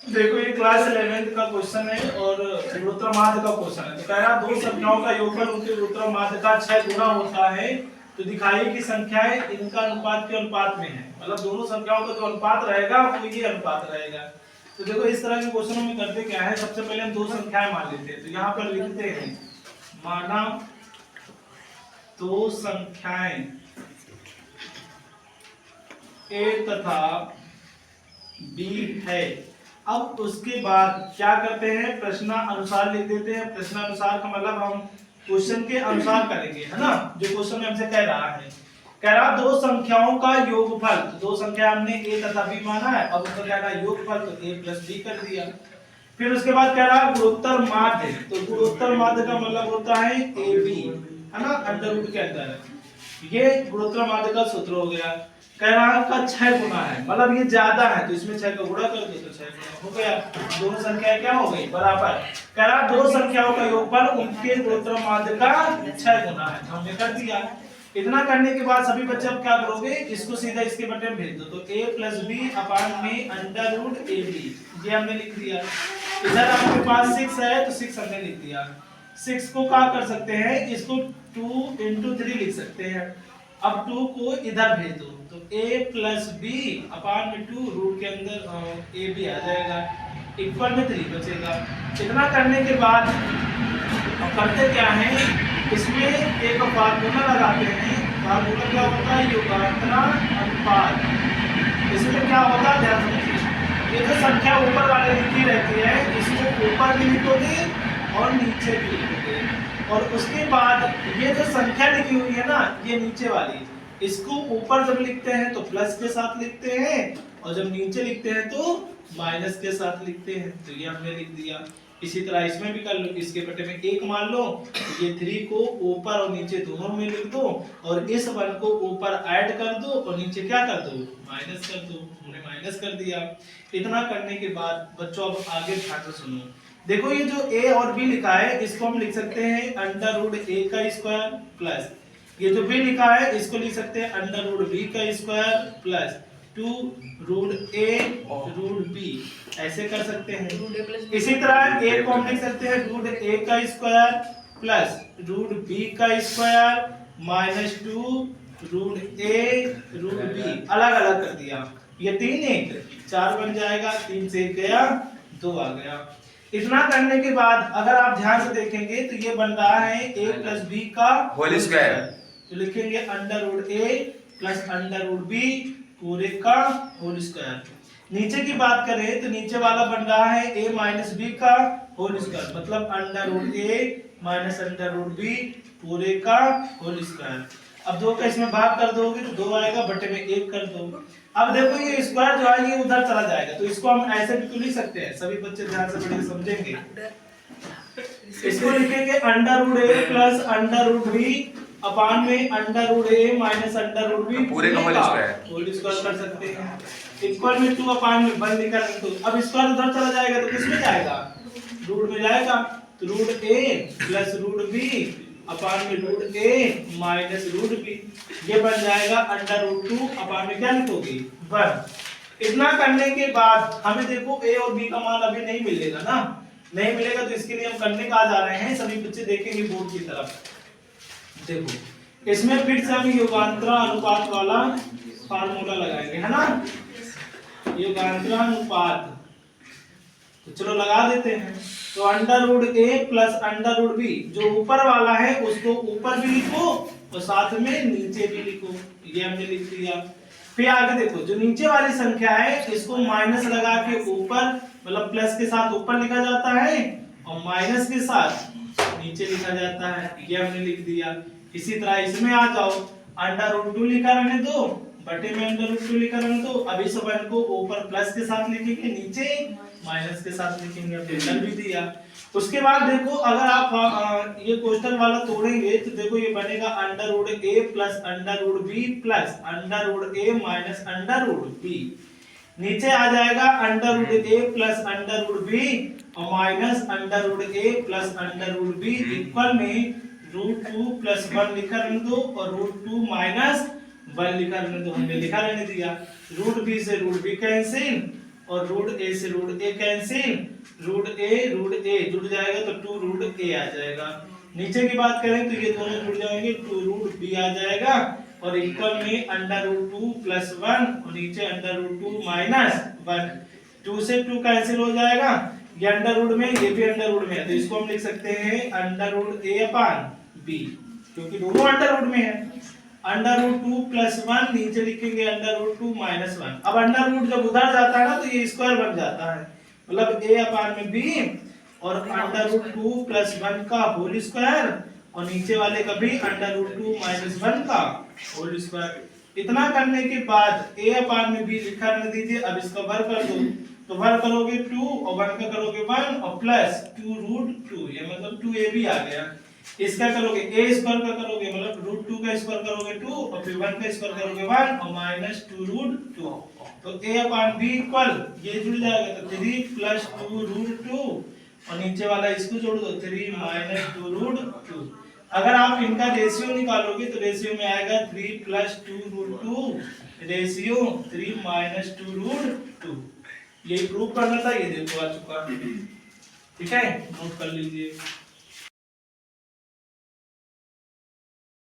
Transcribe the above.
देखो ये class 11th का क्वेश्चन है और गुणोत्तर माध्य का क्वेश्चन है। तो कह रहा दो संख्याओं का योगफल उनके गुणोत्तर माध्य का 6 गुना होता है, तो दिखाइए कि संख्याएं इनका अनुपात के अनुपात में है। मतलब दोनों संख्याओं का जो अनुपात रहेगा वो ये अनुपात रहेगा। तो देखो इस तरह के क्वेश्चनों में करते क्या है, सबसे पहले हम दो संख्याएं मान लेते हैं। तो यहाँ पर लिखते हैं माना दो संख्याएं ए तथा बी है। अब उसके बाद क्या करते हैं, प्रश्नानुसार लिख देते हैं। प्रश्नानुसार का मतलब हम क्वेश्चन के अनुसार करेंगे, है ना, जो क्वेश्चन हमसे कह रहा है। कह रहा दो संख्याओं का योगफल, तो दो संख्या हमने a तथा b माना है, अब उसका क्या है योगफल, तो a प्लस b कर दिया। फिर उसके बाद कह रहा गुणोत्तर माध्य, तो गुणोत्तर माध्य का मतलब होता है ab, है ना, अंडर रूट के अंदर। ये गुणोत्तर माध्य का सूत्र हो गया। कह रहा का 6 गुना है, मतलब ये ज्यादा है, तो इसमें 6 का गुणा कर दो तो 6 गुना हो गया। दोनों संख्याएं क्या हो गई, बराबर। कह रहा दो संख्याओं का योगफल उनके गुणोत्तर माध्य का 6 गुना है, हमने कर दिया। इतना करने के बाद सभी बच्चे अब क्या करोगे, इसको सीधा इसके बटे में भेज दो। तो a प्लस बी अपान में अंडर रूट ए बी, ये हमने लिख दिया। इधर आपके पास 6 है तो 6 हमने लिख दिया। 6 को क्या कर सकते हैं, इसको 2 into 3 लिख सकते हैं। अब 2 को इधर भेज दो, तो a प्लस बी अपान में 2 रूट के अंदर ए बी आ जाएगा, इक्वल में 3 बचेगा। इतना करने के बाद अब करते क्या है, इसमें एक फार्मूला लगाते हैं। फार्मूला क्या होता है, योगांतरा अनुपात। इसमें क्या होता है, ध्यान रखिए, ये जो संख्या ऊपर वाले लिखी रहती है, इसको ऊपर भी लिखोगे और नीचे भी लिखोगे। और उसके बाद ये जो संख्या लिखी हुई है ना, ये नीचे वाली, इसको ऊपर जब लिखते हैं तो प्लस के साथ लिखते हैं, और जब नीचे लिखते हैं तो माइनस के साथ लिखते हैं। तो ये हमने लिख दिया। इसी तरह इसमें भी कर लो, इसके बटे में 1 मान लो, ये 3 को ऊपर और नीचे दोनों में लिख दो, और इस 1 को ऊपर ऐड कर दो और नीचे क्या कर दो, माइनस कर दो। हमने माइनस कर दिया। इतना करने के बाद बच्चों अब आगे ध्यान से सुनो। देखो ये जो a और b लिखा है, इसको हम लिख सकते हैं अंडर रूट a का स्क्वायर प्लस, ये जो b लिखा है इसको लिख सकते हैं अंडर रूट b का square plus 2 root a root b, ऐसे कर सकते हैं। इसी तरह a को हम लिख सकते हैं रूट a का स्क्वायर प्लस रूट b का square minus 2 root a root b, अलग अलग कर दिया। ये 3 1 4 बन जाएगा, 3 से 1 गया 2 आ गया। इतना करने के बाद अगर आप ध्यान से देखेंगे तो ये बन रहा है a प्लस बी का होल स्क्वायर, तो लिखेंगे under root a plus under root b पूरे का होल स्क्वायर। नीचे की बात करें तो नीचे वाला बन रहा है a माइनस बी का होल स्क्वायर, मतलब under root a minus under root b पूरे का होल स्क्वायर। अब 2 का इसमें भाग कर दोगे तो 2 आएगा, बटे में 1 कर दो। अब देखो ये स्क्वायर जो है ये उधर चला जाएगा, तो इसको हम ऐसे भी तो लिख सकते हैं। सभी बच्चे ध्यान से पढ़िए, समझेंगे। इसको लिखेंगे under root a plus under root b upon में under root a minus under root b पूरे का होल स्क्वायर कर सकते हैं। इक्वल में 2 अपान में 1 लिखा है, तो अब स्क्वायर उधर चला जाएगा तो किसमें जाएगा, रूट में जाएगा। तो root a plus root b upon में root a minus root b, ये बन जाएगा अंडर रूट 2 अपान में क्या लिखोगे 1। इतना करने के बाद हमें देखो a और b का मान अभी नहीं मिलेगा ना, नहीं मिलेगा, तो इसके लिए हम करने का जा रहे हैं। सभी बच्चे देखेंगे बोर्ड की तरफ। देखो इसमें फिर से हम योगांतरा अनुपात वाला फार्मूला लगाएंगे, है ना, योगांतरा अनुपात। तो चलो लगा देते हैं। तो under root a plus under root b, जो ऊपर वाला है उसको ऊपर भी लिखो और साथ में नीचे भी लिखो, ये हमने लिख दिया। फिर आगे देखो जो नीचे वाली संख्या है इसको माइनस लगा के ऊपर, मतलब प्लस के साथ ऊपर लिखा जाता है और माइनस के साथ नीचे लिखा जाता है, ये हमने लिख दिया। इसी तरह इसमें आ जाओ, अंडर रूट 2 लिखा रहने दो, बटे में अंडर रूट 2 लिखा रहने दो। अब इस वन को ऊपर प्लस के साथ लिखेंगे, नीचे माइनस के साथ लिखेंगे, हमने कर भी दिया। उसके बाद देखो अगर आप ये क्वेश्चन वाला तोड़ेंगे तो देखो ये बनेगा under root a plus under root b plus under root a minus under root b। नीचे आ जाएगा under root a plus under root b और minus under root a plus under root b equal में root 2 plus 1 लिखा रहने दो और root 2 minus 1 लिखा रहने दो, हमने लिखा रहने दिया। रूट b से रूट b कैंसिल और रूट ए से रूट ए कैंसिल, रूट ए जुड़ जाएगा तो 2 रूट ए आ जाएगा। नीचे की बात करें तो ये दोनों जुड़ जाएंगे, 2 रूट बी आ जाएगा और इक्वल में अंडर रूट 2 प्लस 1 और नीचे अंडर रूट 2 माइनस 1, 2 से 2 कैंसिल हो जाएगा, ये अंडर रूट में ये भी अंडर रूट में है, तो इसको हम लिख सकते हैं अंडर रूट ए अपान बी, क्योंकि दोनों अंडर रूट में है। अंडर रूट 2 प्लस 1 नीचे लिखेंगे अंडर रूट 2 माइनस 1। अब अंडर रूट जब उधर जाता है ना तो ये स्क्वायर बन जाता है, मतलब a अपान में b और अंडर रूट 2 प्लस 1 का होल स्क्वायर और नीचे वाले का भी अंडर रूट 2 माइनस 1 का होल स्क्वायर। इतना करने के बाद a अपान में b लिखा रहने दीजिए। अब इसका वर्ग कर दो, तो वर्ग करोगे 2 और 1 का करोगे 1 और प्लस 2 रूट 2, ये मतलब 2ab आ गया। इसका करोगे a स्क्वायर का करोगे मतलब रूट 2 का स्क्वायर करोगे 2 और फिर 1 का स्क्वायर करोगे 1 और माइनस 2 रूट 2, तो a अपान b इक्वल ये जुड़ जाएगा तो 3 प्लस 2 रूट 2 और नीचे वाला इसको जोड़ दो 3 माइनस 2 रूट 2। अगर आप इनका रेशियो निकालोगे तो रेशियो में आएगा 3 plus 2 root 2 ratio 3 minus 2 root 2। ये प्रूव करना था, ये देखो आ चुका। ठीक है, नोट कर लीजिए।